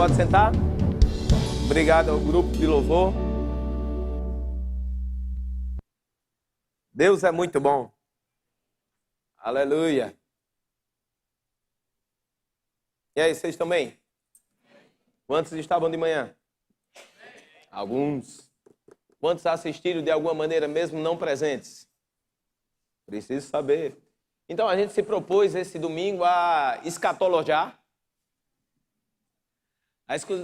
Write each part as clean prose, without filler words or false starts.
Pode sentar. Obrigado ao grupo de louvor. Deus é muito bom. Aleluia. E aí, vocês estão bem? Quantos estavam de manhã? Alguns. Quantos assistiram de alguma maneira, mesmo não presentes? Preciso saber. Então, a gente se propôs esse domingo a escatologiar,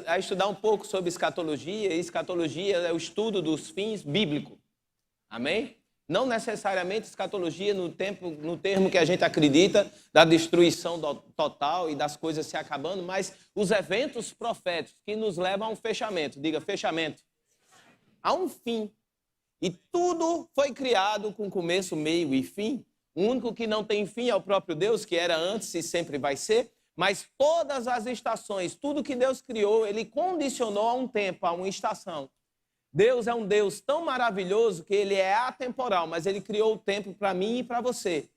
a estudar um pouco sobre escatologia. E escatologia é o estudo dos fins bíblicos. Amém? Não necessariamente escatologia no termo que a gente acredita, da destruição total e das coisas se acabando, mas os eventos proféticos que nos levam a um fechamento. Diga, fechamento. A um fim. E tudo foi criado com começo, meio e fim. O único que não tem fim é o próprio Deus, que era antes e sempre vai ser. Mas todas as estações, tudo que Deus criou, Ele condicionou a um tempo, a uma estação. Deus é um Deus tão maravilhoso que Ele é atemporal, mas Ele criou o tempo para mim e para você.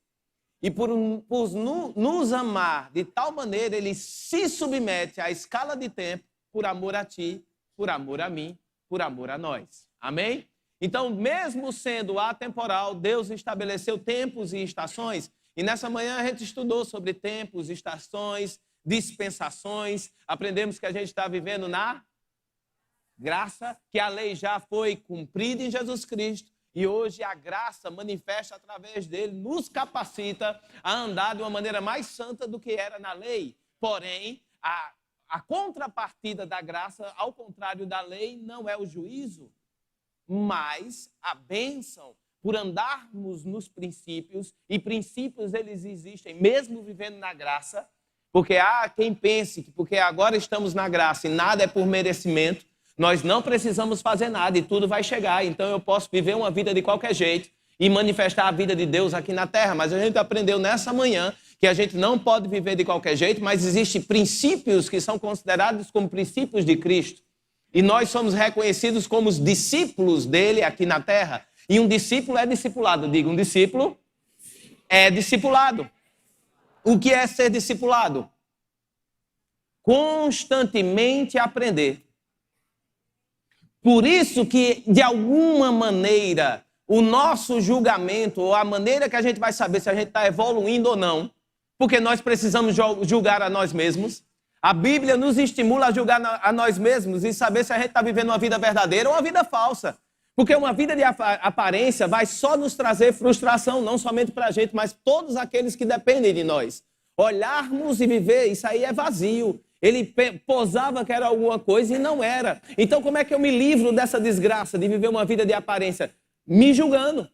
E por nos amar de tal maneira, Ele se submete à escala de tempo por amor a ti, por amor a mim, por amor a nós. Amém? Então, mesmo sendo atemporal, Deus estabeleceu tempos e estações. E nessa manhã a gente estudou sobre tempos, estações, dispensações. Aprendemos que a gente está vivendo na graça, que a lei já foi cumprida em Jesus Cristo. E hoje a graça manifesta através dele, nos capacita a andar de uma maneira mais santa do que era na lei. Porém, a contrapartida da graça, ao contrário da lei, não é o juízo, mas a bênção. Por andarmos nos princípios, e princípios eles existem mesmo vivendo na graça, porque há quem pense que porque agora estamos na graça e nada é por merecimento, nós não precisamos fazer nada e tudo vai chegar. Então eu posso viver uma vida de qualquer jeito e manifestar a vida de Deus aqui na terra. Mas a gente aprendeu nessa manhã que a gente não pode viver de qualquer jeito, mas existem princípios que são considerados como princípios de Cristo. E nós somos reconhecidos como os discípulos dele aqui na terra. E um discípulo é discipulado. Diga, um discípulo é discipulado. O que é ser discipulado? Constantemente aprender. Por isso que, de alguma maneira, o nosso julgamento, ou a maneira que a gente vai saber se a gente está evoluindo ou não, porque nós precisamos julgar a nós mesmos. A Bíblia nos estimula a julgar a nós mesmos e saber se a gente está vivendo uma vida verdadeira ou uma vida falsa. Porque uma vida de aparência vai só nos trazer frustração, não somente para a gente, mas todos aqueles que dependem de nós. Olharmos e viver, isso aí é vazio. Ele posava que era alguma coisa e não era. Então como é que eu me livro dessa desgraça de viver uma vida de aparência? Me julgando.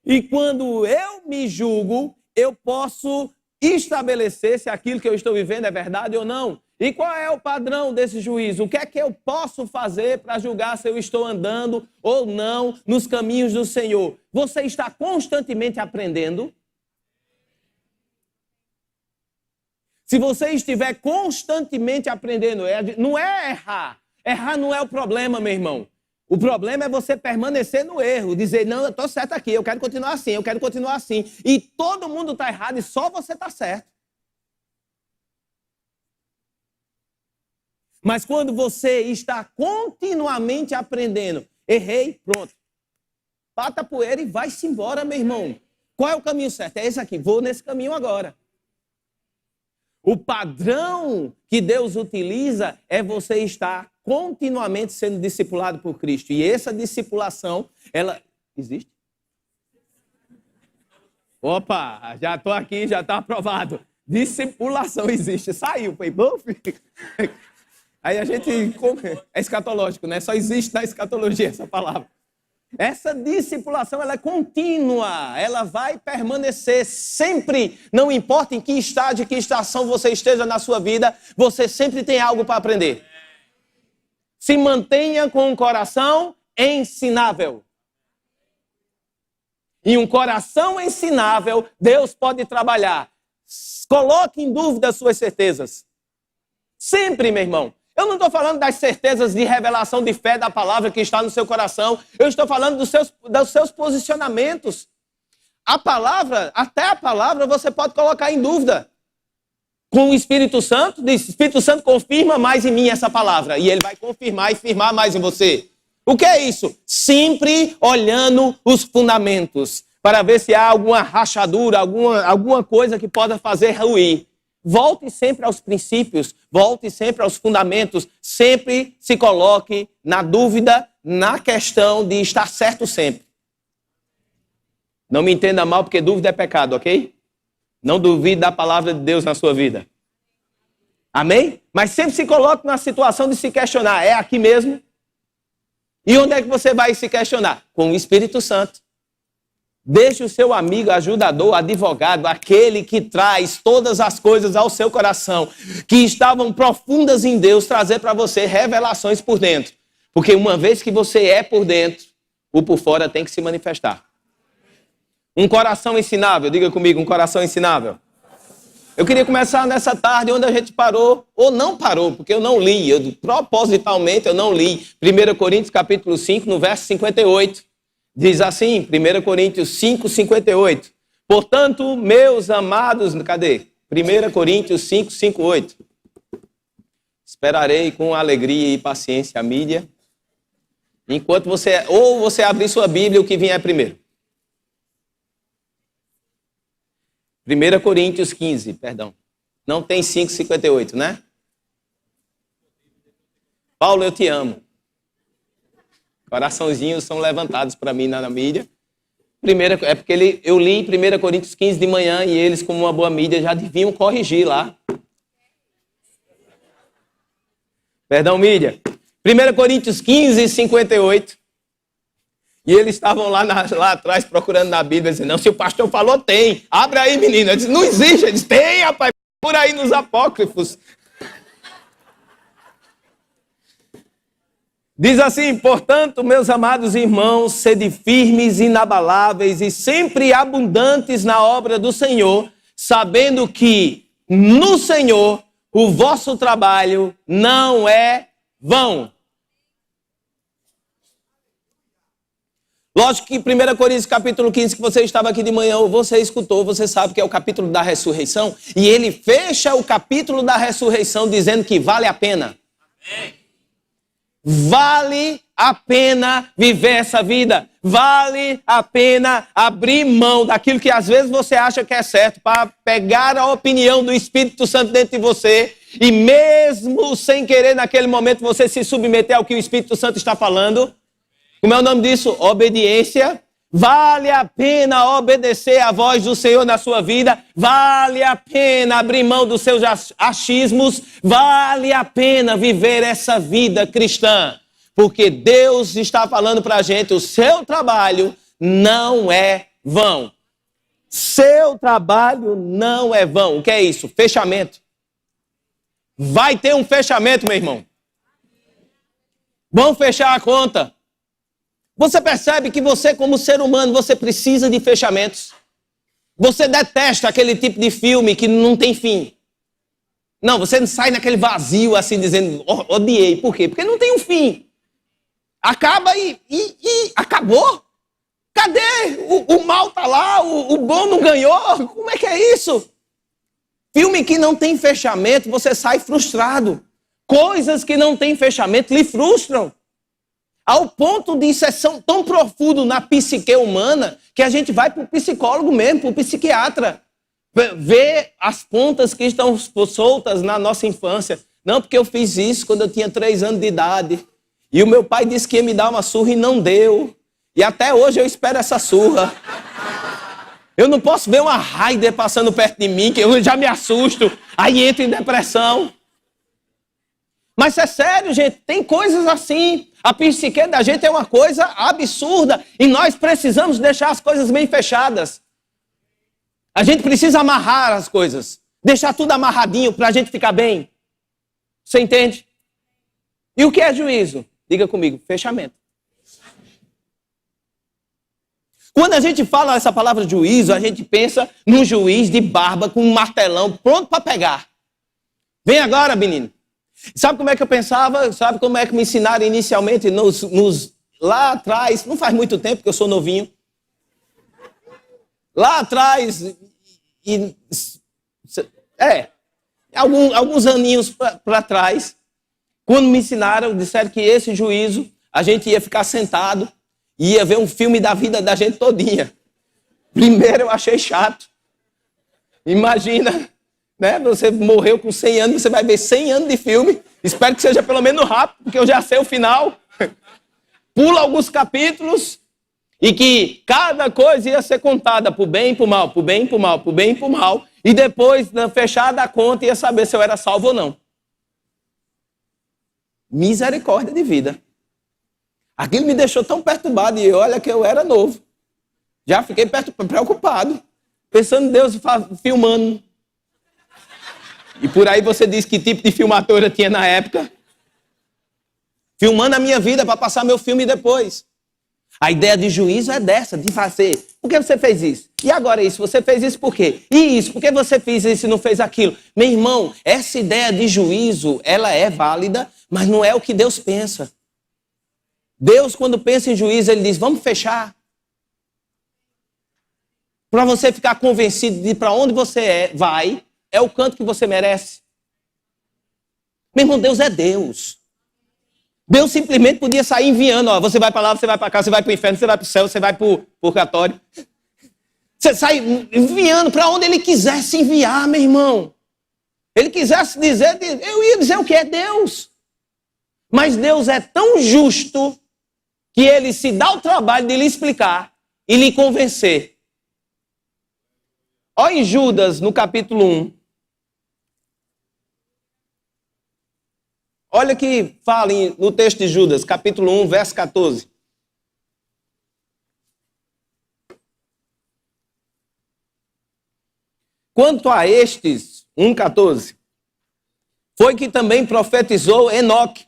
E quando eu me julgo, eu posso estabelecer se aquilo que eu estou vivendo é verdade ou não. E qual é o padrão desse juízo? O que é que eu posso fazer para julgar se eu estou andando ou não nos caminhos do Senhor? Você está constantemente aprendendo? Se você estiver constantemente aprendendo, não é errar. Errar não é o problema, meu irmão. O problema é você permanecer no erro, dizer, não, eu estou certo aqui, eu quero continuar assim, eu quero continuar assim. E todo mundo está errado e só você está certo. Mas quando você está continuamente aprendendo, errei, pronto. Pata a poeira e vai-se embora, meu irmão. Qual é o caminho certo? É esse aqui, vou nesse caminho agora. O padrão que Deus utiliza é você estar continuamente sendo discipulado por Cristo. E essa discipulação, ela existe? Opa, já estou aqui, já está aprovado. Discipulação existe. Saiu, foi bom, filho? Aí a gente... É escatológico, né? Só existe na escatologia essa palavra. Essa discipulação, ela é contínua. Ela vai permanecer sempre. Não importa em que estágio, que estação você esteja na sua vida, você sempre tem algo para aprender. Se mantenha com um coração ensinável. E um coração ensinável, Deus pode trabalhar. Coloque em dúvida as suas certezas. Sempre, meu irmão. Eu não estou falando das certezas de revelação de fé da palavra que está no seu coração. Eu estou falando dos seus posicionamentos. A palavra, até a palavra, você pode colocar em dúvida. com o Espírito Santo, diz, Espírito Santo confirma mais em mim essa palavra. E ele vai confirmar e firmar mais em você. O que é isso? Sempre olhando os fundamentos, para ver se há alguma rachadura, alguma coisa que possa fazer ruir. Volte sempre aos princípios, volte sempre aos fundamentos, sempre se coloque na dúvida, na questão de estar certo sempre. Não me entenda mal, porque dúvida é pecado, ok? Não duvide da palavra de Deus na sua vida. Amém? Mas sempre se coloque na situação de se questionar. É aqui mesmo? E onde é que você vai se questionar? Com o Espírito Santo. Deixe o seu amigo, ajudador, advogado, aquele que traz todas as coisas ao seu coração, que estavam profundas em Deus, trazer para você revelações por dentro. Porque uma vez que você é por dentro, o por fora tem que se manifestar. Um coração ensinável, diga comigo, um coração ensinável. Eu queria começar nessa tarde onde a gente parou, ou não parou, porque eu não li, propositalmente eu não li. 1 Coríntios capítulo 5, no verso 58. Diz assim, 1 Coríntios 5, 58. Portanto, meus amados, cadê? 1 Coríntios 5, 58. Esperarei com alegria e paciência a mídia. Enquanto você abrir sua Bíblia, o que vier primeiro. 1 Coríntios 15, perdão. Não tem 5,58, né? Paulo, eu te amo. Coraçãozinhos são levantados para mim na mídia. É porque eu li 1 Coríntios 15 de manhã e eles, como uma boa mídia, já deviam corrigir lá. Perdão, mídia. 1 Coríntios 15, 58. E eles estavam lá atrás procurando na Bíblia, dizendo, não, se o pastor falou, tem. Abre aí, menino. Eu disse, não existe. Ele disse, tem, rapaz, por aí nos apócrifos. Diz assim, portanto, meus amados irmãos, sede firmes, inabaláveis e sempre abundantes na obra do Senhor, sabendo que no Senhor o vosso trabalho não é vão. Lógico que 1 Coríntios capítulo 15, que você estava aqui de manhã, ou você escutou, você sabe que é o capítulo da ressurreição, e ele fecha o capítulo da ressurreição dizendo que vale a pena. Amém. Vale a pena viver essa vida. Vale a pena abrir mão daquilo que às vezes você acha que é certo, para pegar a opinião do Espírito Santo dentro de você, e mesmo sem querer naquele momento você se submeter ao que o Espírito Santo está falando. Como é o nome disso? Obediência. Vale a pena obedecer à voz do Senhor na sua vida. Vale a pena abrir mão dos seus achismos. Vale a pena viver essa vida cristã. Porque Deus está falando para a gente, o seu trabalho não é vão. Seu trabalho não é vão. O que é isso? Fechamento. Vai ter um fechamento, meu irmão. Vão fechar a conta. Você percebe que você, como ser humano, você precisa de fechamentos. Você detesta aquele tipo de filme que não tem fim. Não, você não sai naquele vazio assim, dizendo, odiei. Por quê? Porque não tem um fim. Acaba e acabou. Cadê? O mal tá lá, o bom não ganhou. Como é que é isso? Filme que não tem fechamento, você sai frustrado. Coisas que não têm fechamento lhe frustram. Ao ponto de ser tão profundo na psique humana que a gente vai para o psicólogo mesmo, para o psiquiatra. Ver as pontas que estão soltas na nossa infância. Não, porque eu fiz isso quando eu tinha 3 anos de idade. E o meu pai disse que ia me dar uma surra e não deu. E até hoje eu espero essa surra. Eu não posso ver uma Raider passando perto de mim, que eu já me assusto. Aí entro em depressão. Mas é sério, gente, tem coisas assim. A psique da gente é uma coisa absurda e nós precisamos deixar as coisas bem fechadas. A gente precisa amarrar as coisas, deixar tudo amarradinho para a gente ficar bem. Você entende? E o que é juízo? Diga comigo, fechamento. Quando a gente fala essa palavra juízo, a gente pensa num juiz de barba com um martelão pronto para pegar. Vem agora, menino. Sabe como é que eu pensava? Sabe como é que me ensinaram inicialmente lá atrás? Não faz muito tempo que eu sou novinho. Lá atrás, alguns aninhos para trás, quando me ensinaram, disseram que esse juízo, a gente ia ficar sentado e ia ver um filme da vida da gente todinha. Primeiro eu achei chato. Imagina, né? Você morreu com 100 anos, você vai ver 100 anos de filme. Espero que seja pelo menos rápido, porque eu já sei o final. Pula alguns capítulos e que cada coisa ia ser contada por bem e por mal, por bem e por mal, por bem e por mal. E depois, na fechada a conta, ia saber se eu era salvo ou não. Misericórdia de vida. Aquilo me deixou tão perturbado e olha que eu era novo. Já fiquei preocupado, pensando em Deus filmando. E por aí você diz que tipo de filmadora tinha na época. Filmando a minha vida para passar meu filme depois. A ideia de juízo é dessa, de fazer. Por que você fez isso? E agora isso? Você fez isso por quê? E isso? Por que você fez isso e não fez aquilo? Meu irmão, essa ideia de juízo, ela é válida, mas não é o que Deus pensa. Deus, quando pensa em juízo, ele diz, vamos fechar. Para você ficar convencido de para onde você vai, é o canto que você merece. Meu irmão, Deus é Deus. Deus simplesmente podia sair enviando, ó, você vai para lá, você vai para cá, você vai para o inferno, você vai para o céu, você vai para o purgatório. Você sai enviando para onde ele quisesse enviar, meu irmão. Ele quisesse dizer, eu ia dizer o que é Deus. Mas Deus é tão justo que ele se dá o trabalho de lhe explicar e lhe convencer. Olha em Judas, no capítulo 1. Olha que fala no texto de Judas, capítulo 1, verso 14. Quanto a estes, 1,14, foi que também profetizou Enoque,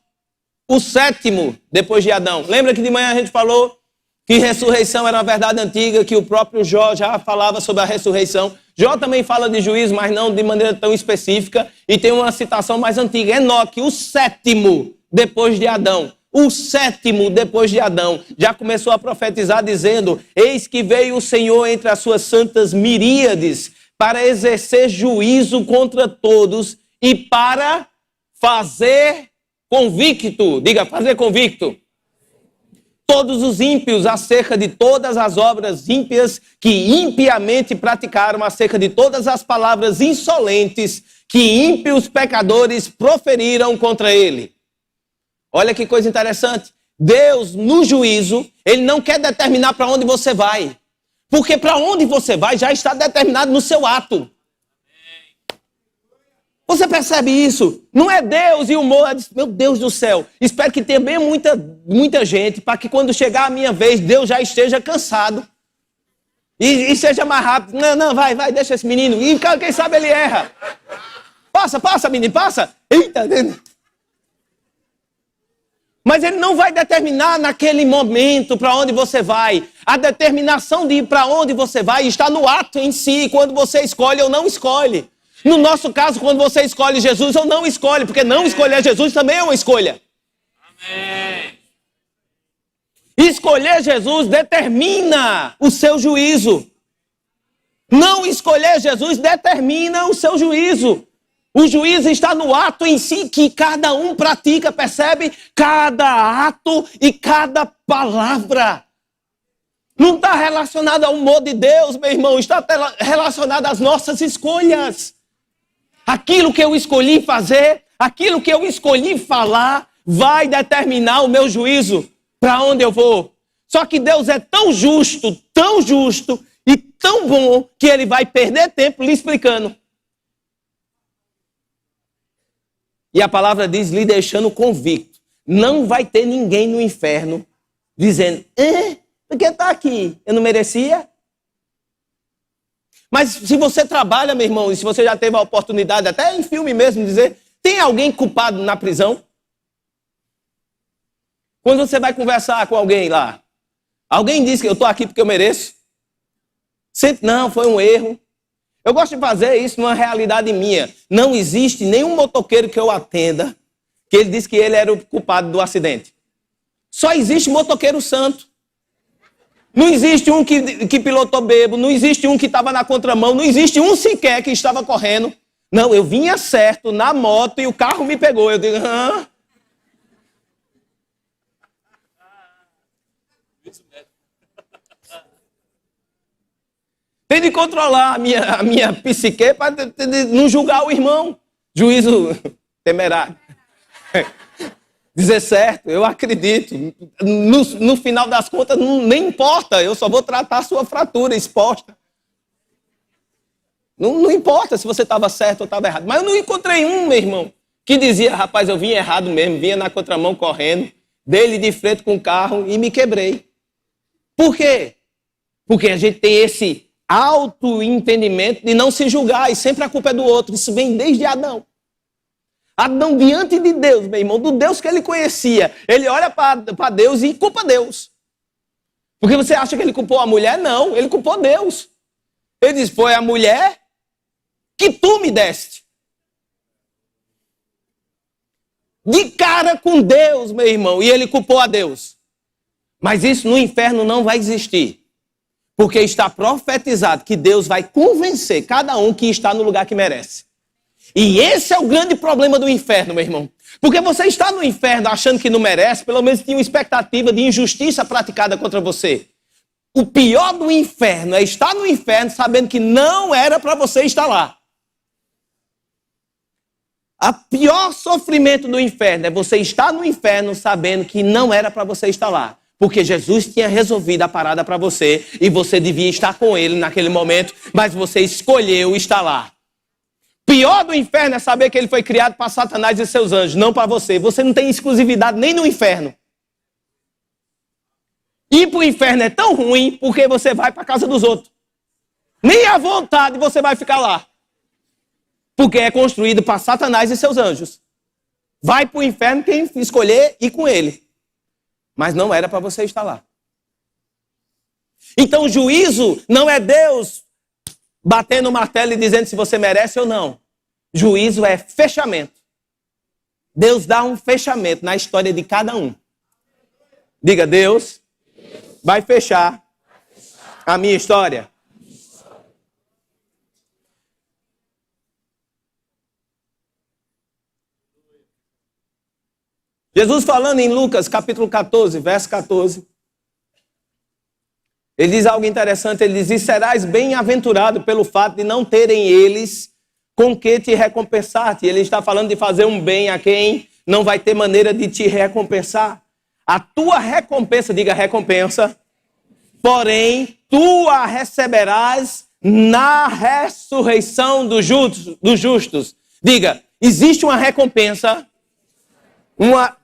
o sétimo depois de Adão. Lembra que de manhã a gente falou que ressurreição era uma verdade antiga, que o próprio Jó já falava sobre a ressurreição. Jó também fala de juízo, mas não de maneira tão específica, e tem uma citação mais antiga. Enoque, o sétimo depois de Adão. O sétimo depois de Adão. Já começou a profetizar dizendo, eis que veio o Senhor entre as suas santas miríades para exercer juízo contra todos e para fazer convicto. Diga, fazer convicto. Todos os ímpios acerca de todas as obras ímpias que impiamente praticaram, acerca de todas as palavras insolentes que ímpios pecadores proferiram contra ele. Olha que coisa interessante. Deus, no juízo, ele não quer determinar para onde você vai. Porque para onde você vai já está determinado no seu ato. Você percebe isso? Não é Deus e o humor. Meu Deus do céu. Espero que tenha bem muita gente para que quando chegar a minha vez, Deus já esteja cansado. E seja mais rápido. Não, vai, deixa esse menino. E quem sabe ele erra. Passa, menino, passa. Eita. Mas ele não vai determinar naquele momento para onde você vai. A determinação de ir para onde você vai está no ato em si, quando você escolhe ou não escolhe. No nosso caso, quando você escolhe Jesus ou não escolhe, porque não escolher Jesus também é uma escolha. Amém. Escolher Jesus determina o seu juízo. Não escolher Jesus determina o seu juízo. O juízo está no ato em si que cada um pratica, percebe? Cada ato e cada palavra. Não está relacionado ao humor de Deus, meu irmão. Está relacionado às nossas escolhas. Aquilo que eu escolhi fazer, aquilo que eu escolhi falar, vai determinar o meu juízo para onde eu vou. Só que Deus é tão justo e tão bom que ele vai perder tempo lhe explicando. E a palavra diz, lhe deixando convicto. Não vai ter ninguém no inferno dizendo, por que está aqui? Eu não merecia? Mas se você trabalha, meu irmão, e se você já teve a oportunidade, até em filme mesmo, de dizer, tem alguém culpado na prisão? Quando você vai conversar com alguém lá, alguém diz que eu estou aqui porque eu mereço? Sempre, não, foi um erro. Eu gosto de fazer isso numa realidade minha. Não existe nenhum motoqueiro que eu atenda que ele disse que ele era o culpado do acidente. Só existe motoqueiro santo. Não existe um que pilotou bêbado, não existe um que estava na contramão, não existe um sequer que estava correndo. Não, eu vinha certo na moto e o carro me pegou. Eu digo, hã? Tem de controlar a minha psique para não julgar o irmão. Juízo temerário. Dizer certo, eu acredito. No final das contas, nem importa. Eu só vou tratar a sua fratura exposta. Não importa se você estava certo ou estava errado. Mas eu não encontrei um, meu irmão, que dizia, rapaz, eu vinha errado mesmo, vinha na contramão correndo, dei-lhe de frente com o carro e me quebrei. Por quê? Porque a gente tem esse autoentendimento de não se julgar e sempre a culpa é do outro. Isso vem desde Adão. Adão, diante de Deus, meu irmão, do Deus que ele conhecia, ele olha para Deus e culpa Deus. Porque você acha que ele culpou a mulher? Não, ele culpou Deus. Ele diz, foi a mulher que tu me deste. De cara com Deus, meu irmão, e ele culpou a Deus. Mas isso no inferno não vai existir. Porque está profetizado que Deus vai convencer cada um que está no lugar que merece. E esse é o grande problema do inferno, meu irmão. Porque você está no inferno achando que não merece, pelo menos tinha uma expectativa de injustiça praticada contra você. O pior do inferno é estar no inferno sabendo que não era para você estar lá. O pior sofrimento do inferno é você estar no inferno sabendo que não era para você estar lá. Porque Jesus tinha resolvido a parada para você e você devia estar com ele naquele momento, mas você escolheu estar lá. Pior do inferno é saber que ele foi criado para Satanás e seus anjos, não para você. Você não tem exclusividade nem no inferno. Ir para o inferno é tão ruim porque você vai para a casa dos outros. Nem à vontade você vai ficar lá. Porque é construído para Satanás e seus anjos. Vai para o inferno quem escolher ir com ele. Mas não era para você estar lá. Então o juízo não é Deus batendo o martelo e dizendo se você merece ou não. Juízo é fechamento. Deus dá um fechamento na história de cada um. Diga, Deus vai fechar a minha história. Jesus falando em Lucas capítulo 14, verso 14. Ele diz algo interessante, ele diz, e serás bem-aventurado pelo fato de não terem eles com que te recompensar-te. Ele está falando de fazer um bem a quem não vai ter maneira de te recompensar. A tua recompensa, diga recompensa, porém tu a receberás na ressurreição dos justos. Diga, existe uma recompensa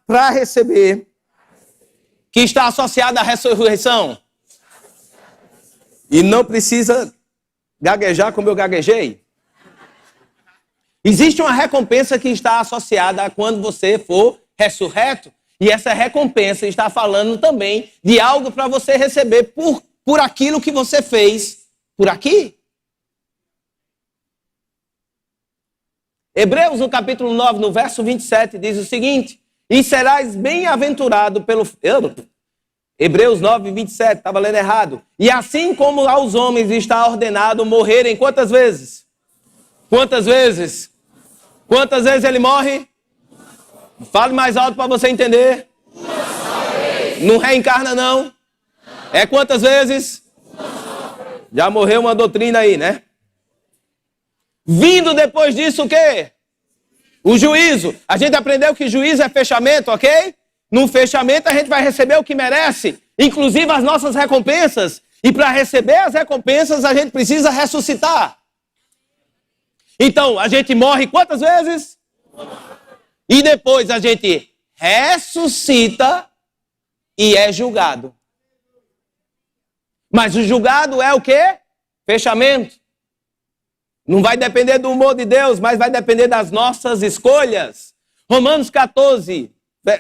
para receber que está associada à ressurreição. E não precisa gaguejar como eu gaguejei. Existe uma recompensa que está associada a quando você for ressurreto. E essa recompensa está falando também de algo para você receber por aquilo que você fez por aqui. Hebreus, no capítulo 9, no verso 27, diz o seguinte, e serás bem-aventurado pelo... Hebreus 9, 27, estava lendo errado. E assim como aos homens está ordenado morrerem quantas vezes? Quantas vezes? Quantas vezes ele morre? Fale mais alto para você entender. Não reencarna não. É quantas vezes? Já morreu uma doutrina aí, né? Vindo depois disso o quê? O juízo. A gente aprendeu que juízo é fechamento, ok? No fechamento a gente vai receber o que merece, inclusive as nossas recompensas. E para receber as recompensas a gente precisa ressuscitar. Então, a gente morre quantas vezes? E depois a gente ressuscita e é julgado. Mas o julgado é o quê? Fechamento. Não vai depender do humor de Deus, mas vai depender das nossas escolhas. Romanos 14,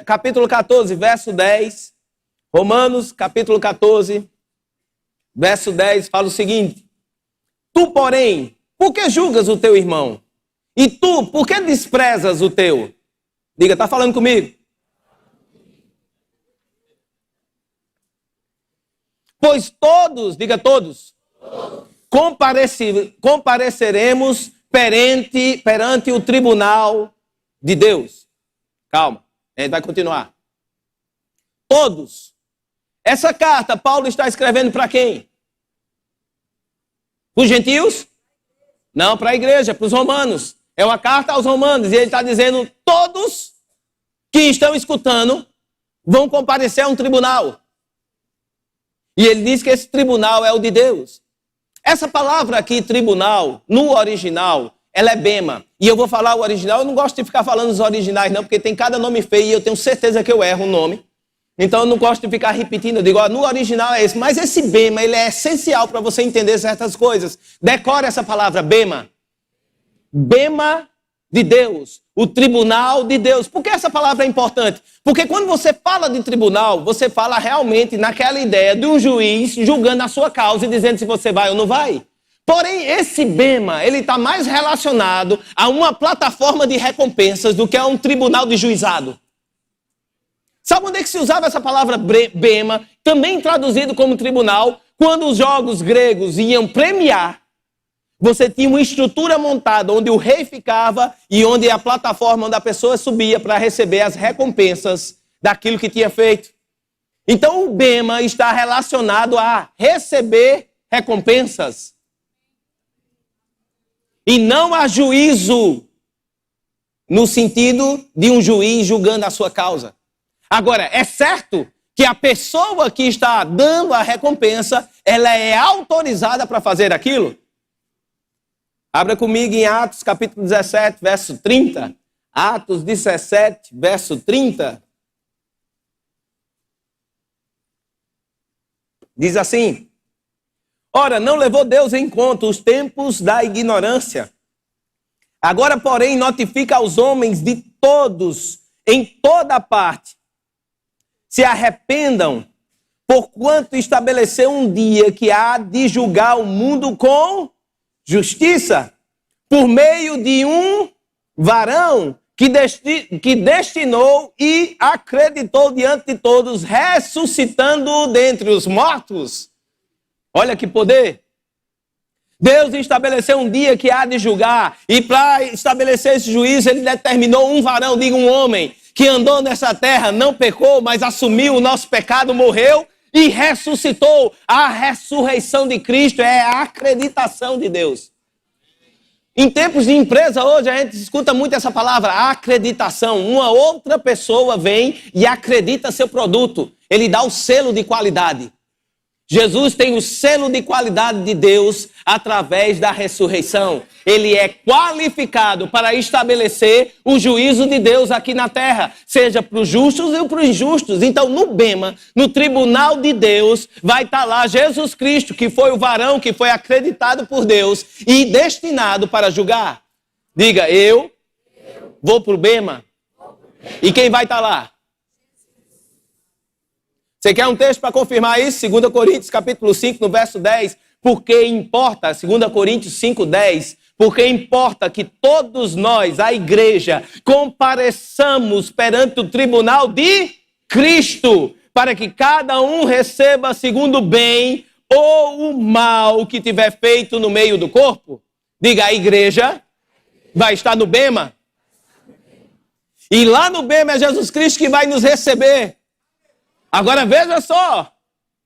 capítulo 14, verso 10. Romanos, capítulo 14, verso 10, fala o seguinte. Tu, porém, por que julgas o teu irmão? E tu, por que desprezas o teu? Diga, está falando comigo? Pois todos, diga todos, compareceremos perante o tribunal de Deus. Calma, a gente vai continuar. Todos. Essa carta, Paulo está escrevendo para quem? Para os gentios? Não, para a igreja, para os romanos. É uma carta aos romanos. E ele está dizendo, todos que estão escutando vão comparecer a um tribunal. E ele diz que esse tribunal é o de Deus. Essa palavra aqui, tribunal, no original, ela é bema. E eu vou falar o original, eu não gosto de ficar falando os originais não, porque tem cada nome feio e eu tenho certeza que eu erro o nome. Então eu não gosto de ficar repetindo, eu digo, ó, no original é esse. Mas esse bema, ele é essencial para você entender certas coisas. Decore essa palavra, bema. Bema de Deus. O tribunal de Deus. Por que essa palavra é importante? Porque quando você fala de tribunal, você fala realmente naquela ideia de um juiz julgando a sua causa e dizendo se você vai ou não vai. Porém, esse bema, ele está mais relacionado a uma plataforma de recompensas do que a um tribunal de juizado. Sabe onde é que se usava essa palavra bema, também traduzido como tribunal? Quando os jogos gregos iam premiar, você tinha uma estrutura montada onde o rei ficava e onde a plataforma onde a pessoa subia para receber as recompensas daquilo que tinha feito. Então o bema está relacionado a receber recompensas. E não a juízo, no sentido de um juiz julgando a sua causa. Agora, é certo que a pessoa que está dando a recompensa, ela é autorizada para fazer aquilo? Abra comigo em Atos capítulo 17, verso 30. Atos 17, verso 30. Diz assim: ora, não levou Deus em conta os tempos da ignorância. Agora, porém, notifica aos homens de todos, em toda parte, se arrependam, porquanto estabeleceu um dia que há de julgar o mundo com justiça, por meio de um varão que destinou e acreditou diante de todos, ressuscitando dentre os mortos. Olha que poder! Deus estabeleceu um dia que há de julgar, e para estabelecer esse juízo, ele determinou um varão, diga um homem, que andou nessa terra, não pecou, mas assumiu o nosso pecado, morreu e ressuscitou. A ressurreição de Cristo é a acreditação de Deus. Em tempos de empresa hoje, a gente escuta muito essa palavra, acreditação. Uma outra pessoa vem e acredita seu produto. Ele dá o selo de qualidade. Jesus tem o selo de qualidade de Deus através da ressurreição. Ele é qualificado para estabelecer o juízo de Deus aqui na terra, seja para os justos e para os injustos. Então, no bema, no tribunal de Deus, vai estar lá Jesus Cristo, que foi o varão que foi acreditado por Deus e destinado para julgar. Diga, eu vou para o bema. E quem vai estar lá? Você quer um texto para confirmar isso? 2 Coríntios capítulo 5, no verso 10. Porque importa, 2 Coríntios 5, 10, porque importa que todos nós, a igreja, compareçamos perante o tribunal de Cristo, para que cada um receba segundo o bem ou o mal que tiver feito no meio do corpo. Diga, a igreja vai estar no bema. E lá no bema é Jesus Cristo que vai nos receber. Agora veja só,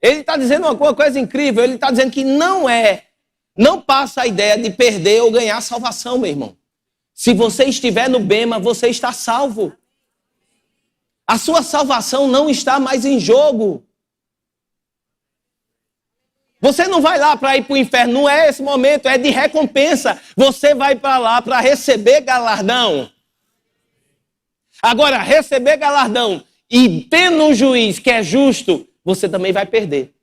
ele está dizendo uma coisa incrível, ele está dizendo que não passa a ideia de perder ou ganhar salvação, meu irmão. Se você estiver no bema, você está salvo. A sua salvação não está mais em jogo. Você não vai lá para ir para o inferno, não é esse momento, é de recompensa. Você vai para lá para receber galardão. Agora, receber galardão e tendo um juiz que é justo, você também vai perder.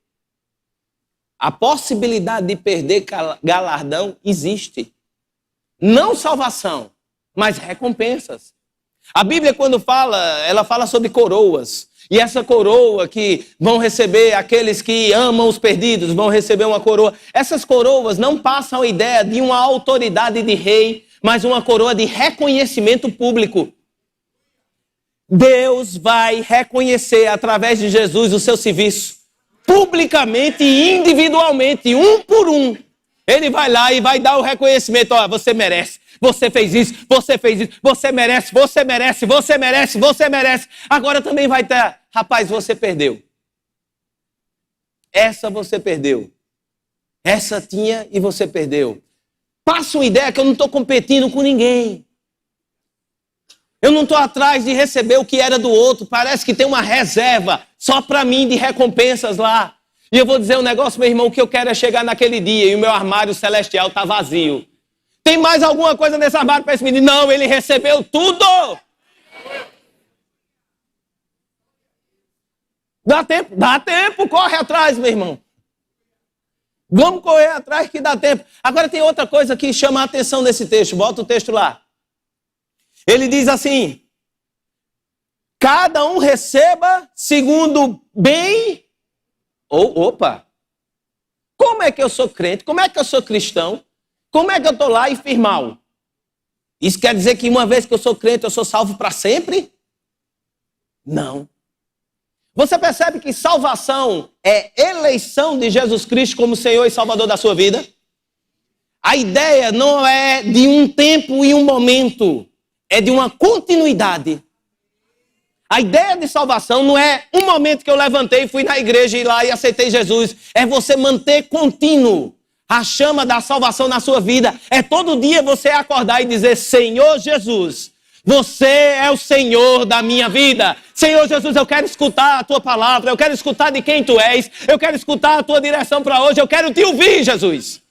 A possibilidade de perder galardão existe. Não salvação, mas recompensas. A Bíblia, quando fala, ela fala sobre coroas. E essa coroa que vão receber aqueles que amam os perdidos, vão receber uma coroa. Essas coroas não passam a ideia de uma autoridade de rei, mas uma coroa de reconhecimento público. Deus vai reconhecer através de Jesus o seu serviço, publicamente e individualmente, um por um. Ele vai lá e vai dar o reconhecimento. Ó, você merece. Você fez isso, você fez isso. Você merece, você merece, você merece, você merece. Agora também vai ter. Rapaz, você perdeu. Essa você perdeu. Essa tinha e você perdeu. Passa uma ideia que eu não estou competindo com ninguém. Eu não estou atrás de receber o que era do outro. Parece que tem uma reserva só para mim de recompensas lá. E eu vou dizer um negócio, meu irmão, que eu quero é chegar naquele dia e o meu armário celestial está vazio. Tem mais alguma coisa nesse armário para esse menino? Não, ele recebeu tudo. Dá tempo? Dá tempo, corre atrás, meu irmão. Vamos correr atrás que dá tempo. Agora tem outra coisa que chama a atenção nesse texto. Bota o texto lá. Ele diz assim: cada um receba segundo bem. Opa! Como é que eu sou crente? Como é que eu sou cristão? Como é que eu estou lá e fiz mal? Isso quer dizer que uma vez que eu sou crente, eu sou salvo para sempre? Não. Você percebe que salvação é eleição de Jesus Cristo como Senhor e Salvador da sua vida? A ideia não é de um tempo e um momento, é de uma continuidade. A ideia de salvação não é um momento que eu levantei, fui na igreja e lá e aceitei Jesus. É você manter contínuo a chama da salvação na sua vida. É todo dia você acordar e dizer: Senhor Jesus, você é o Senhor da minha vida. Senhor Jesus, eu quero escutar a tua palavra, eu quero escutar de quem tu és, eu quero escutar a tua direção para hoje, eu quero te ouvir, Jesus.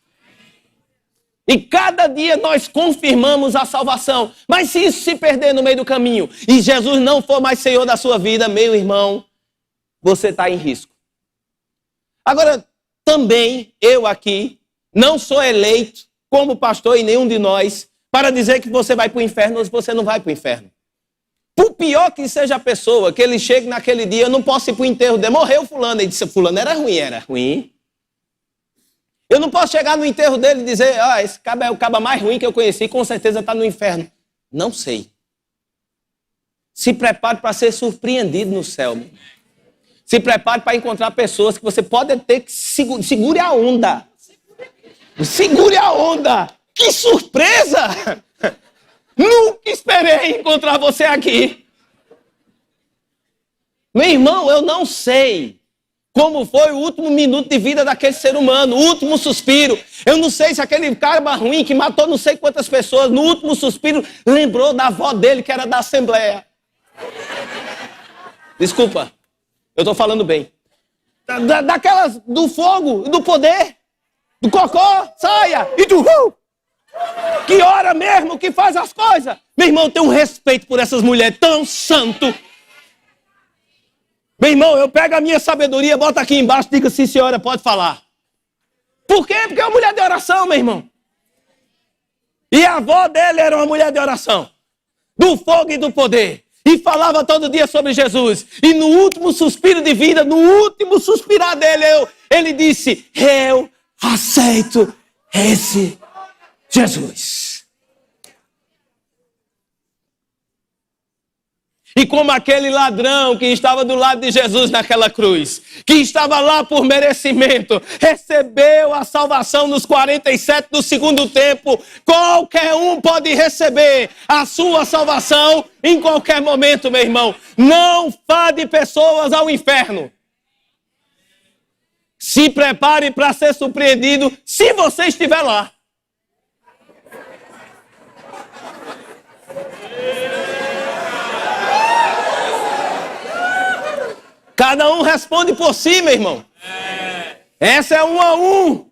E cada dia nós confirmamos a salvação. Mas se isso se perder no meio do caminho e Jesus não for mais Senhor da sua vida, meu irmão, você está em risco. Agora, também eu aqui não sou eleito como pastor e nenhum de nós para dizer que você vai para o inferno ou você não vai para o inferno. Por pior que seja a pessoa, que ele chegue naquele dia, eu não posso ir para o enterro dele. Morreu fulano. Ele disse: fulano era ruim. Eu não posso chegar no enterro dele e dizer: esse caba é o caba mais ruim que eu conheci, com certeza está no inferno. Não sei. Se prepare para ser surpreendido no céu. Se prepare para encontrar pessoas que você pode ter que segure a onda. Segure a onda. Que surpresa! Nunca esperei encontrar você aqui. Meu irmão, eu não sei como foi o último minuto de vida daquele ser humano, o último suspiro. Eu não sei se aquele cara ruim que matou não sei quantas pessoas, no último suspiro, lembrou da avó dele, que era da Assembleia. Desculpa, eu estou falando bem. Daquelas do fogo, do poder, do cocô, saia, e do que ora mesmo, que faz as coisas. Meu irmão, eu tenho um respeito por essas mulheres tão santo. Meu irmão, eu pego a minha sabedoria, boto aqui embaixo e digo: sim, senhora, pode falar. Por quê? Porque é uma mulher de oração, meu irmão. E a avó dele era uma mulher de oração. Do fogo e do poder. E falava todo dia sobre Jesus. E no último suspiro de vida, no último suspirar dele, ele disse: eu aceito esse Jesus. E como aquele ladrão que estava do lado de Jesus naquela cruz, que estava lá por merecimento, recebeu a salvação nos 47 do segundo tempo, qualquer um pode receber a sua salvação em qualquer momento, meu irmão. Não fade pessoas ao inferno. Se prepare para ser surpreendido se você estiver lá. Cada um responde por si, meu irmão. Essa é 1 a 1.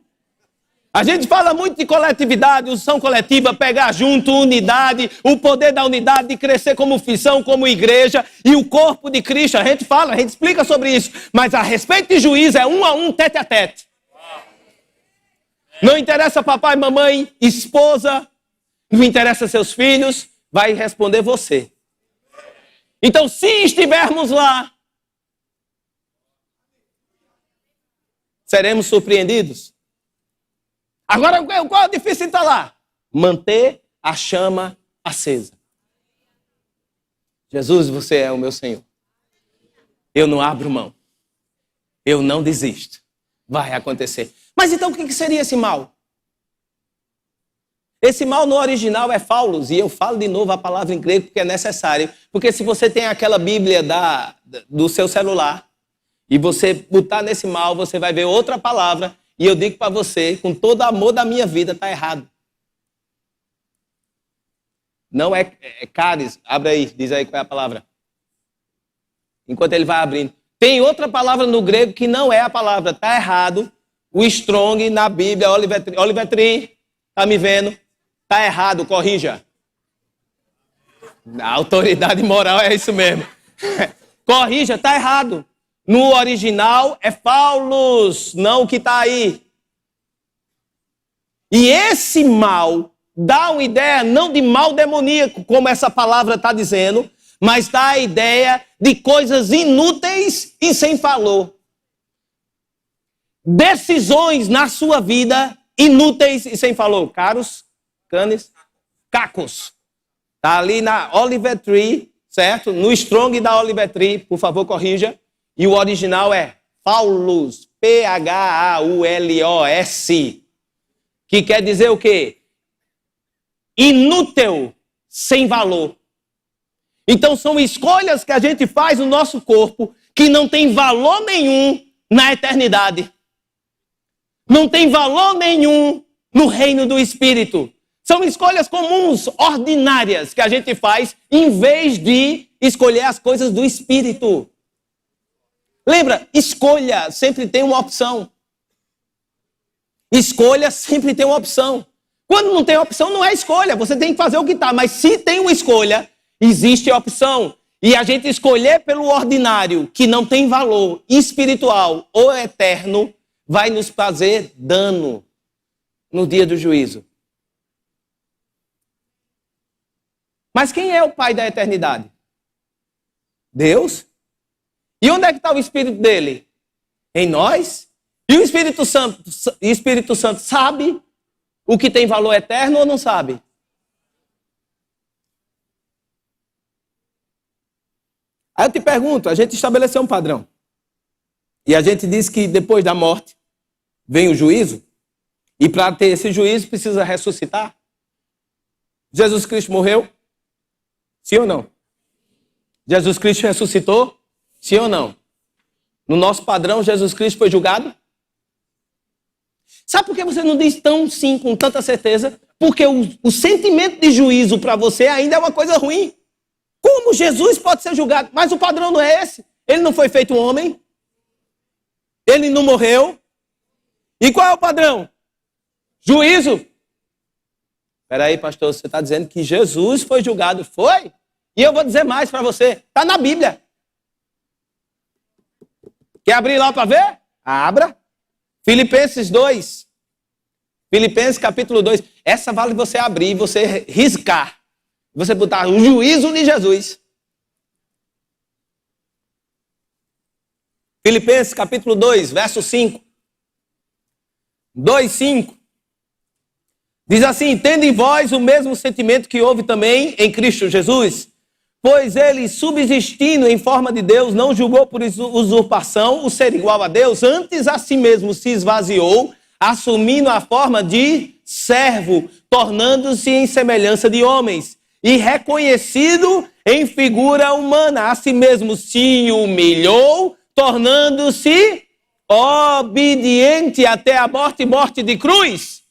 A gente fala muito de coletividade, unção coletiva, pegar junto, unidade, o poder da unidade de crescer como fissão, como igreja e o corpo de Cristo. A gente fala, a gente explica sobre isso. Mas a respeito de juízo é 1 a 1, tete a tete. Não interessa papai, mamãe, esposa, não interessa seus filhos, vai responder você. Então, se estivermos lá, seremos surpreendidos. Agora, qual é o difícil de estar lá? Manter a chama acesa. Jesus, você é o meu Senhor. Eu não abro mão. Eu não desisto. Vai acontecer. Mas então o que seria esse mal? Esse mal no original é faulos, e eu falo de novo a palavra em grego porque é necessário. Porque se você tem aquela Bíblia do seu celular, e você botar nesse mal, você vai ver outra palavra, e eu digo para você, com todo o amor da minha vida, está errado. Não é caris, abre aí, diz aí qual é a palavra. Enquanto ele vai abrindo. Tem outra palavra no grego que não é a palavra, está errado. O strong na Bíblia, Oliver Tree, está me vendo? Está errado, corrija. A autoridade moral é isso mesmo. Corrija, está errado. No original é faulos, não o que está aí. E esse mal dá uma ideia não de mal demoníaco, como essa palavra está dizendo, mas dá a ideia de coisas inúteis e sem valor. Decisões na sua vida inúteis e sem valor. Caros, canes, cacos. Está ali na Oliver Tree, certo? No Strong da Oliver Tree, por favor, corrija. E o original é Paulus, P-H-A-U-L-O-S, que quer dizer o quê? Inútil, sem valor. Então são escolhas que a gente faz no nosso corpo que não tem valor nenhum na eternidade. Não tem valor nenhum no reino do Espírito. São escolhas comuns, ordinárias, que a gente faz em vez de escolher as coisas do Espírito. Lembra, escolha sempre tem uma opção. Escolha sempre tem uma opção. Quando não tem opção, não é escolha. Você tem que fazer o que está. Mas se tem uma escolha, existe a opção. E a gente escolher pelo ordinário, que não tem valor espiritual ou eterno, vai nos fazer dano no dia do juízo. Mas quem é o Pai da eternidade? Deus. E onde é que está o Espírito dele? Em nós. E o Espírito Santo sabe o que tem valor eterno ou não sabe? Aí eu te pergunto, a gente estabeleceu um padrão. E a gente diz que depois da morte vem o juízo. E para ter esse juízo precisa ressuscitar. Jesus Cristo morreu? Sim ou não? Jesus Cristo ressuscitou? Sim ou não? No nosso padrão, Jesus Cristo foi julgado? Sabe por que você não diz tão sim, com tanta certeza? Porque o sentimento de juízo para você ainda é uma coisa ruim. Como Jesus pode ser julgado? Mas o padrão não é esse. Ele não foi feito homem. Ele não morreu. E qual é o padrão? Juízo. Espera aí, pastor, você está dizendo que Jesus foi julgado? Foi? E eu vou dizer mais para você. Está na Bíblia. Quer abrir lá para ver? Abra. Filipenses 2. Filipenses capítulo 2. Essa vale você abrir e você riscar. Você botar o juízo de Jesus. Filipenses capítulo 2, verso 5. 2:5. Diz assim: tende em vós o mesmo sentimento que houve também em Cristo Jesus, pois ele, subsistindo em forma de Deus, não julgou por usurpação o ser igual a Deus, antes a si mesmo se esvaziou, assumindo a forma de servo, tornando-se em semelhança de homens, e reconhecido em figura humana, a si mesmo se humilhou, tornando-se obediente até a morte e morte de cruz.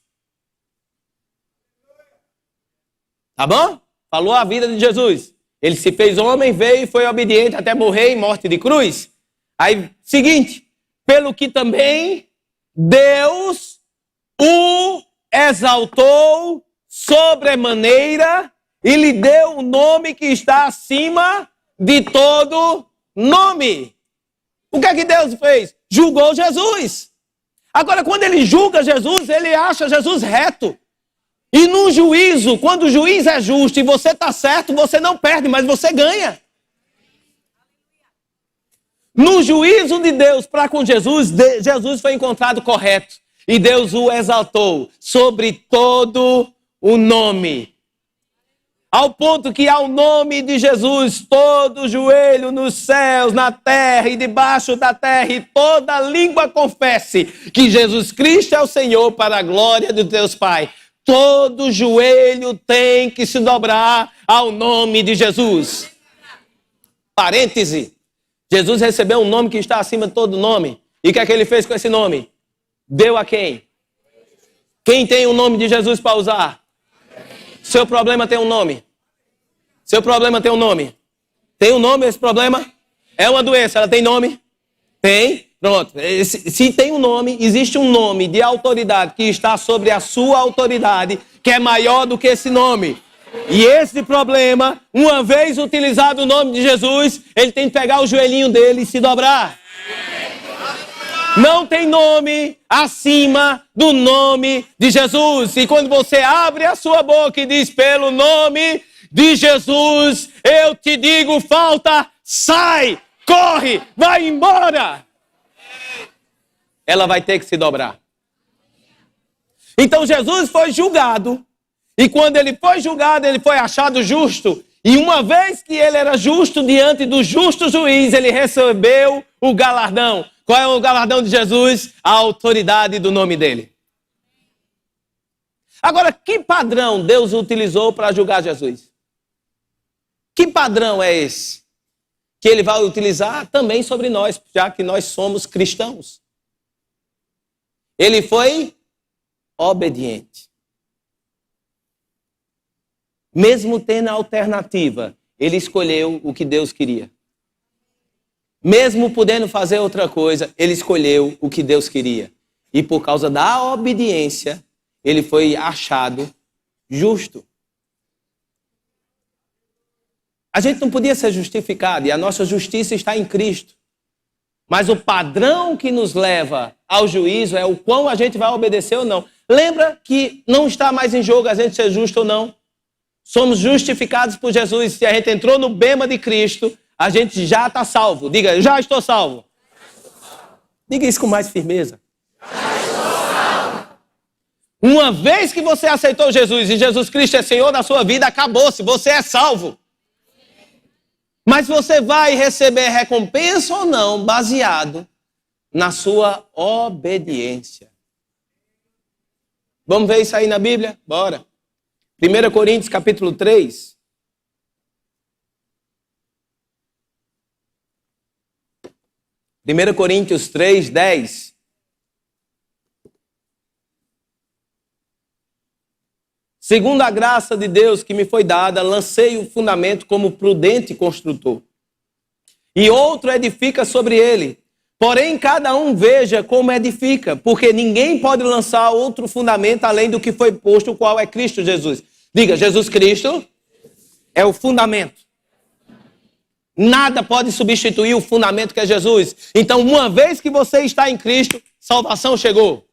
Tá bom? Falou a vida de Jesus. Ele se fez homem, veio e foi obediente até morrer em morte de cruz. Aí, seguinte, pelo que também Deus o exaltou sobremaneira e lhe deu o nome que está acima de todo nome. O que é que Deus fez? Julgou Jesus. Agora, quando ele julga Jesus, ele acha Jesus reto. E no juízo, quando o juiz é justo e você está certo, você não perde, mas você ganha. No juízo de Deus para com Jesus, Jesus foi encontrado correto. E Deus o exaltou sobre todo o nome. Ao ponto que ao nome de Jesus, todo joelho nos céus, na terra e debaixo da terra, e toda língua confesse que Jesus Cristo é o Senhor para a glória de Deus Pai. todo joelho tem que se dobrar ao nome de Jesus. Parêntese. Jesus recebeu um nome que está acima de todo nome. E o que é que ele fez com esse nome? Deu a quem? Quem tem o nome de Jesus para usar? Seu problema tem um nome. Seu problema tem um nome. Tem um nome esse problema? É uma doença, ela tem nome? Tem. Pronto. Se tem um nome, existe um nome de autoridade que está sobre a sua autoridade, que é maior do que esse nome. E esse problema, uma vez utilizado o nome de Jesus, ele tem que pegar o joelhinho dele e se dobrar. Não tem nome acima do nome de Jesus. E quando você abre a sua boca e diz pelo nome de Jesus, eu te digo, falta, sai, corre, vai embora. Ela vai ter que se dobrar. Então Jesus foi julgado. E quando ele foi julgado, ele foi achado justo. E uma vez que ele era justo diante do justo juiz, ele recebeu o galardão. Qual é o galardão de Jesus? A autoridade do nome dele. Agora, que padrão Deus utilizou para julgar Jesus? Que padrão é esse? Que ele vai utilizar também sobre nós, já que nós somos cristãos. Ele foi obediente. Mesmo tendo a alternativa, ele escolheu o que Deus queria. Mesmo podendo fazer outra coisa, ele escolheu o que Deus queria. E por causa da obediência, ele foi achado justo. A gente não podia ser justificado e a nossa justiça está em Cristo. Mas o padrão que nos leva ao juízo é o quão a gente vai obedecer ou não. Lembra que não está mais em jogo a gente ser justo ou não. Somos justificados por Jesus. Se a gente entrou no bema de Cristo, a gente já está salvo. Diga, eu já estou salvo. Diga isso com mais firmeza. Uma vez que você aceitou Jesus e Jesus Cristo é Senhor da sua vida, acabou-se, você é salvo. Mas você vai receber recompensa ou não, baseado na sua obediência. Vamos ver isso aí na Bíblia? Bora. 1 Coríntios capítulo 3. Coríntios 3, 10. Segundo a graça de Deus que me foi dada, lancei o fundamento como prudente construtor. E outro edifica sobre ele. Porém, cada um veja como edifica, porque ninguém pode lançar outro fundamento além do que foi posto, o qual é Cristo Jesus. Diga, Jesus Cristo é o fundamento. Nada pode substituir o fundamento que é Jesus. Então, uma vez que você está em Cristo, salvação chegou.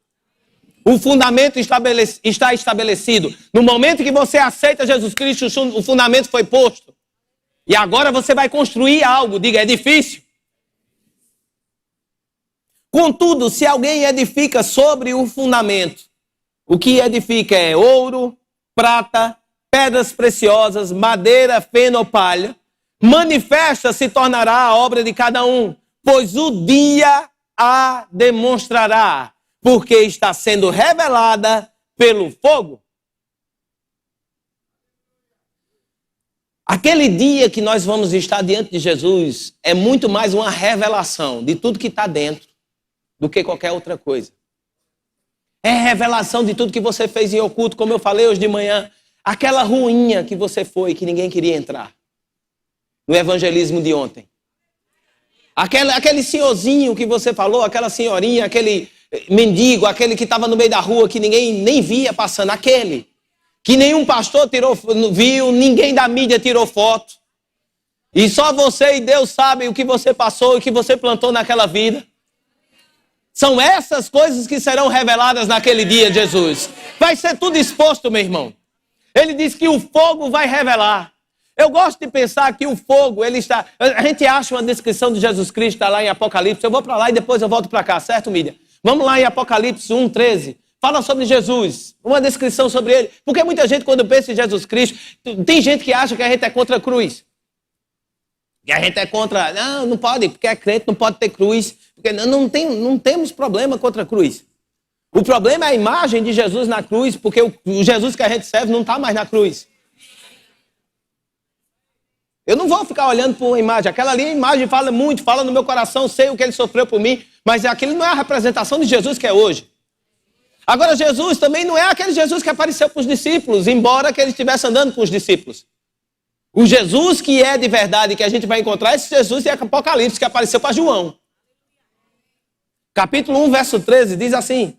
O fundamento está estabelecido. No momento que você aceita Jesus Cristo, o fundamento foi posto. E agora você vai construir algo. Diga, é difícil. Contudo, se alguém edifica sobre o fundamento, o que edifica é ouro, prata, pedras preciosas, madeira, feno ou palha, manifesta se tornará a obra de cada um, pois o dia a demonstrará, porque está sendo revelada pelo fogo. Aquele dia que nós vamos estar diante de Jesus é muito mais uma revelação de tudo que está dentro do que qualquer outra coisa. É revelação de tudo que você fez em oculto, como eu falei hoje de manhã. Aquela ruinha que você foi, que ninguém queria entrar. No evangelismo de ontem. Aquele senhorzinho que você falou, aquela senhorinha, aquele mendigo, aquele que estava no meio da rua, que ninguém nem via passando. Aquele que nenhum pastor viu, ninguém da mídia tirou foto. E só você e Deus sabem o que você passou e o que você plantou naquela vida. São essas coisas que serão reveladas naquele dia, Jesus. Vai ser tudo exposto, meu irmão. Ele diz que o fogo vai revelar. Eu gosto de pensar que o fogo, ele está... A gente acha uma descrição de Jesus Cristo, está lá em Apocalipse. Eu vou para lá e depois eu volto para cá, certo, Mídia? Vamos lá em Apocalipse 1, 13. Fala sobre Jesus, uma descrição sobre ele. Porque muita gente, quando pensa em Jesus Cristo, tem gente que acha que a gente é contra a cruz. Que a gente é contra... Não pode, porque é crente, não pode ter cruz. Porque não temos problema contra a cruz. O problema é a imagem de Jesus na cruz, porque o Jesus que a gente serve não está mais na cruz. Eu não vou ficar olhando para uma imagem. Aquela ali, a imagem fala muito, fala no meu coração, sei o que ele sofreu por mim, mas aquilo não é a representação de Jesus que é hoje. Agora, Jesus também não é aquele Jesus que apareceu para os discípulos, embora que ele estivesse andando com os discípulos. O Jesus que é de verdade, que a gente vai encontrar, esse Jesus de Apocalipse, que apareceu para João. Capítulo 1, verso 13, diz assim: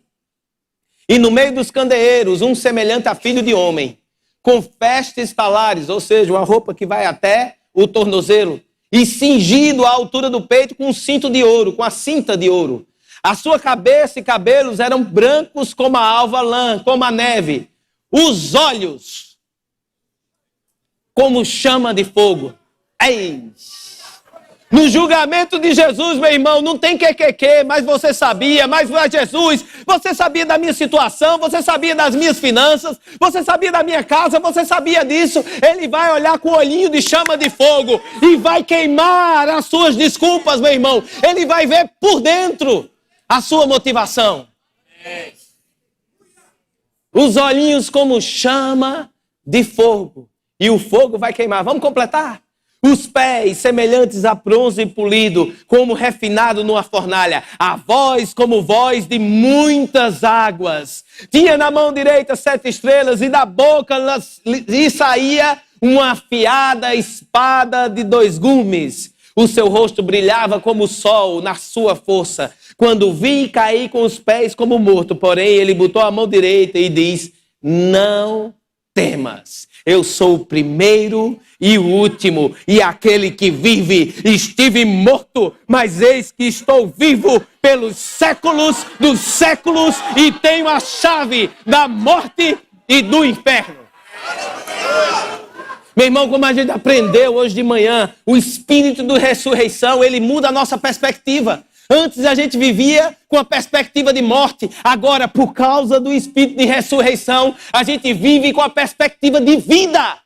E no meio dos candeeiros, um semelhante a filho de homem, com vestes talares, ou seja, uma roupa que vai até o tornozelo, e cingido à altura do peito com um cinto de ouro, com a cinta de ouro. A sua cabeça e cabelos eram brancos como a alva lã, como a neve. Os olhos como chama de fogo. Eis! No julgamento de Jesus, meu irmão, não tem que, mas você sabia, mas Jesus, você sabia da minha situação, você sabia das minhas finanças, você sabia da minha casa, você sabia disso. Ele vai olhar com o olhinho de chama de fogo e vai queimar as suas desculpas, meu irmão. Ele vai ver por dentro a sua motivação. Os olhinhos como chama de fogo. E o fogo vai queimar. Vamos completar? Os pés semelhantes a bronze polido, como refinado numa fornalha. A voz como voz de muitas águas. Tinha na mão direita 7 estrelas e da boca lhe saía uma afiada espada de 2 gumes. O seu rosto brilhava como o sol na sua força. Quando vi, caí com os pés como morto. Porém, ele botou a mão direita e diz: Não temas. Eu sou o primeiro e o último, e aquele que vive. Estive morto, mas eis que estou vivo pelos séculos dos séculos e tenho a chave da morte e do inferno. Meu irmão, como a gente aprendeu hoje de manhã, o espírito da ressurreição, ele muda a nossa perspectiva. Antes a gente vivia com a perspectiva de morte. Agora, por causa do espírito de ressurreição, a gente vive com a perspectiva de vida.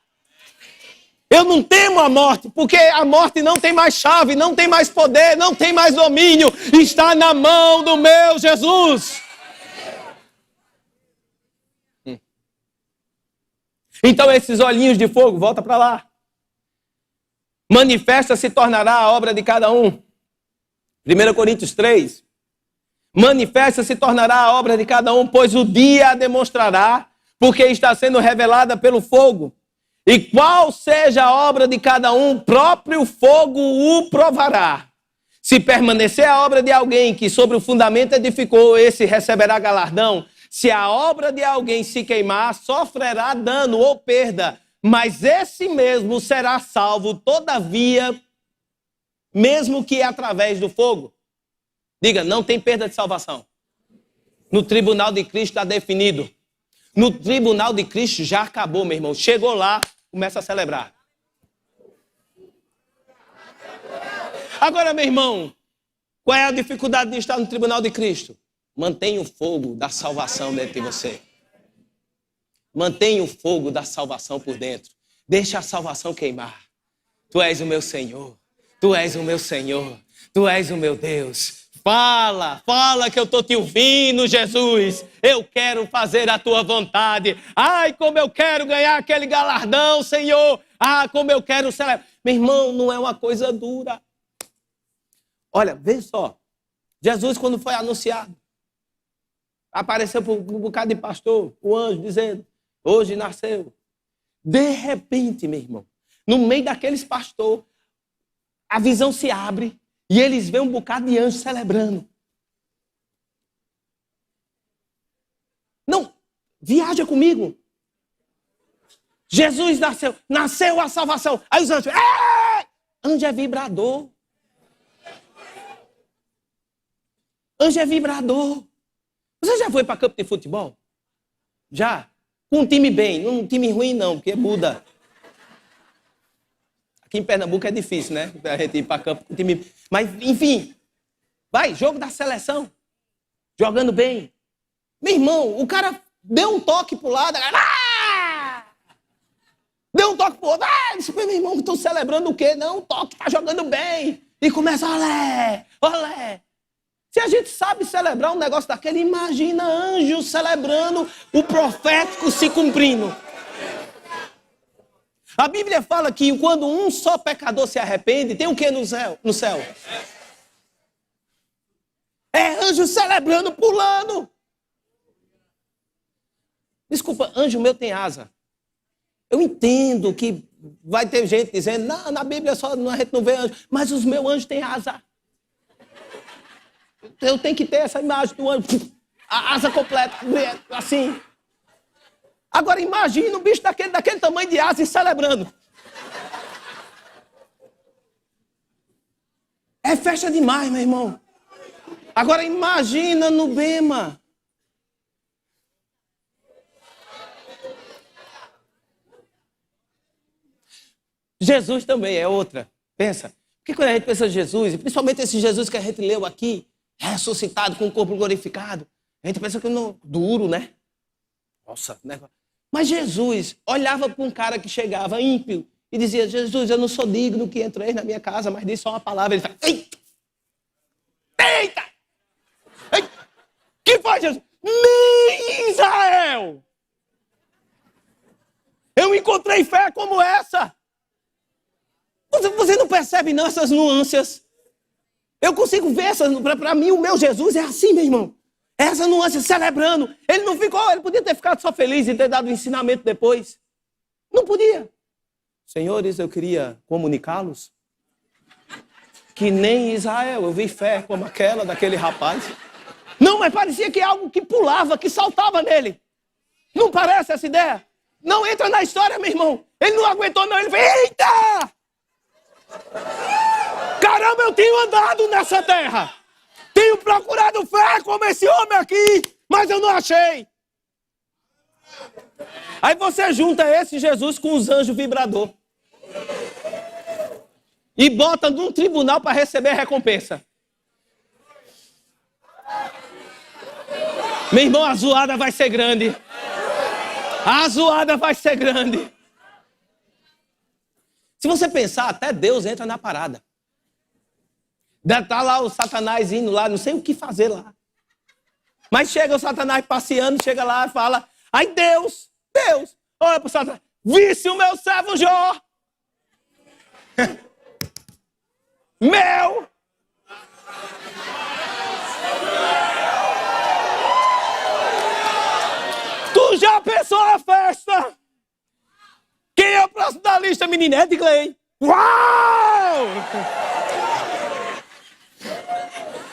Eu não temo a morte, porque a morte não tem mais chave, não tem mais poder, não tem mais domínio. Está na mão do meu Jesus. Então esses olhinhos de fogo, volta para lá. Manifesta se tornará a obra de cada um. 1 Coríntios 3. Manifesta se tornará a obra de cada um, pois o dia a demonstrará, porque está sendo revelada pelo fogo. E qual seja a obra de cada um, próprio fogo o provará. Se permanecer a obra de alguém que sobre o fundamento edificou, esse receberá galardão. Se a obra de alguém se queimar, sofrerá dano ou perda, mas esse mesmo será salvo, todavia, mesmo que através do fogo. Diga, não tem perda de salvação. No tribunal de Cristo está definido. No tribunal de Cristo já acabou, meu irmão. Chegou lá, começa a celebrar. Agora, meu irmão, qual é a dificuldade de estar no tribunal de Cristo? Mantenha o fogo da salvação dentro de você. Mantenha o fogo da salvação por dentro. Deixa a salvação queimar. Tu és o meu Senhor. Tu és o meu Senhor. Tu és o meu Deus. Fala que eu estou te ouvindo, Jesus. Eu quero fazer a tua vontade. Ai, como eu quero ganhar aquele galardão, Senhor. Ah, como eu quero celebrar. Meu irmão, não é uma coisa dura. Olha, veja só. Jesus, quando foi anunciado, apareceu para um bocado de pastor, o anjo dizendo, hoje nasceu. De repente, meu irmão, no meio daqueles pastores, a visão se abre e eles veem um bocado de anjos celebrando. Não, viaja comigo. Jesus nasceu a salvação. Aí os anjos, anjo é vibrador. Anjo é vibrador. Você já foi para campo de futebol? Já? Com um time bem, um time ruim não, porque muda. Aqui em Pernambuco é difícil, né? A gente ir para campo com um time... Mas, enfim, vai, jogo da seleção. Jogando bem. Meu irmão, o cara deu um toque pro lado, deu um toque pro outro. Disse, meu irmão, estão celebrando o quê? Não, toque, tá jogando bem. E começa, olé, olé. Se a gente sabe celebrar um negócio daquele, imagina anjos celebrando o profético se cumprindo. A Bíblia fala que quando um só pecador se arrepende, tem o que no céu? É anjo celebrando, pulando. Desculpa, anjo meu tem asa. Eu entendo que vai ter gente dizendo, não, na Bíblia só a gente não vê anjo, mas os meus anjos têm asa. Eu tenho que ter essa imagem do anjo, a asa completa, assim. Agora imagina um bicho daquele tamanho de asa e celebrando. É festa demais, meu irmão. Agora imagina no Bema. Jesus também é outra. Pensa. Porque quando a gente pensa em Jesus, e principalmente esse Jesus que a gente leu aqui, ressuscitado com o corpo glorificado, a gente pensa que não duro, né? Nossa, negócio. Mas Jesus olhava para um cara que chegava ímpio e dizia, Jesus, eu não sou digno que entreis na minha casa, mas disse só uma palavra. Ele fala, eita! Eita! Eita! Que foi, Jesus? Nem Israel! Eu encontrei fé como essa! Você não percebe não essas nuances? Eu consigo ver essas. Para mim, o meu Jesus é assim, meu irmão. Essa nuance, celebrando. Ele não ficou, ele podia ter ficado só feliz e ter dado o ensinamento depois. Não podia. Senhores, eu queria comunicá-los que nem Israel eu vi fé como aquela daquele rapaz. Não, mas parecia que algo que pulava, que saltava nele. Não parece essa ideia? Não entra na história, meu irmão. Ele não aguentou, não. Ele fez, eita! Caramba, eu tenho andado nessa terra. Tenho procurado fé como esse homem aqui, mas eu não achei. Aí você junta esse Jesus com os anjos vibrador. E bota num tribunal para receber a recompensa. Meu irmão, a zoada vai ser grande. A zoada vai ser grande. Se você pensar, até Deus entra na parada. Tá lá o Satanás indo lá, não sei o que fazer lá. Mas chega o Satanás passeando, chega lá e fala, ai Deus, olha pro Satanás, visse o meu servo Jó. Meu. Tu já pensou a festa? Quem é o próximo da lista, menina? Edgley. Uau!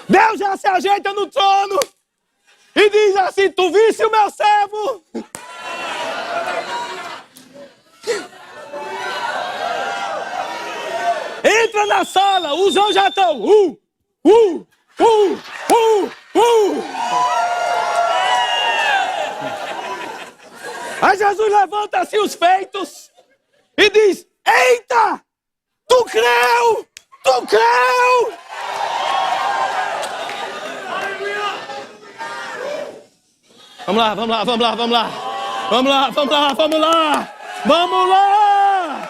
Deus já se ajeita no trono e diz assim, tu visse o meu servo? Entra na sala, os anjos já estão. Aí Jesus levanta assim os peitos e diz, eita, tu creu, tu creu. Vamos lá, vamos lá, vamos lá, vamos lá. Vamos lá, vamos lá, vamos lá. Vamos lá.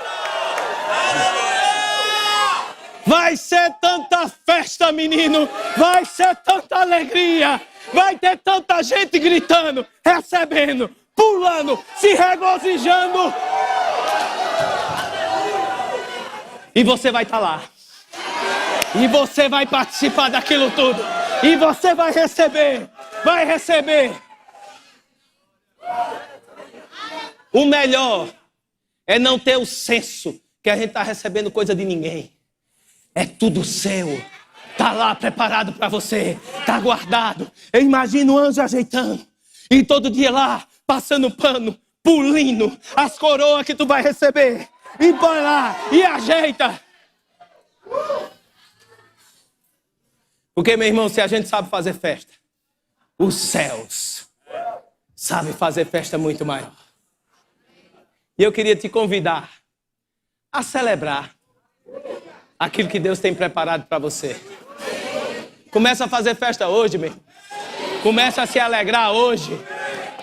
Vai ser tanta festa, menino. Vai ser tanta alegria. Vai ter tanta gente gritando, recebendo, pulando, se regozijando. E você vai estar lá. E você vai participar daquilo tudo. E você vai receber. Vai receber. O melhor é não ter o senso que a gente está recebendo coisa de ninguém. É tudo seu. Está lá preparado para você. Está guardado. Eu imagino o anjo ajeitando. E todo dia lá, passando pano, pulindo as coroas que tu vai receber. E põe lá e ajeita. Porque, meu irmão, se a gente sabe fazer festa, os céus sabem fazer festa muito maior. E eu queria te convidar a celebrar aquilo que Deus tem preparado para você. Começa a fazer festa hoje, meu irmão. Começa a se alegrar hoje,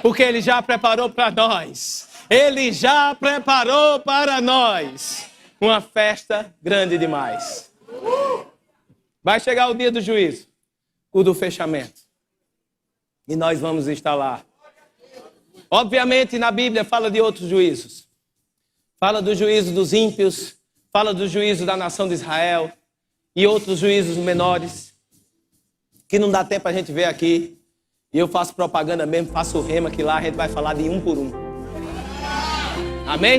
porque Ele já preparou para nós. Ele já preparou para nós uma festa grande demais. Vai chegar o dia do juízo. o do fechamento. E nós vamos estar lá. Obviamente, na Bíblia fala de outros juízos. Fala do juízo dos ímpios, fala do juízo da nação de Israel e outros juízos menores, que não dá tempo a gente ver aqui. E eu faço propaganda mesmo, faço rema, que lá a gente vai falar de um por um. Amém?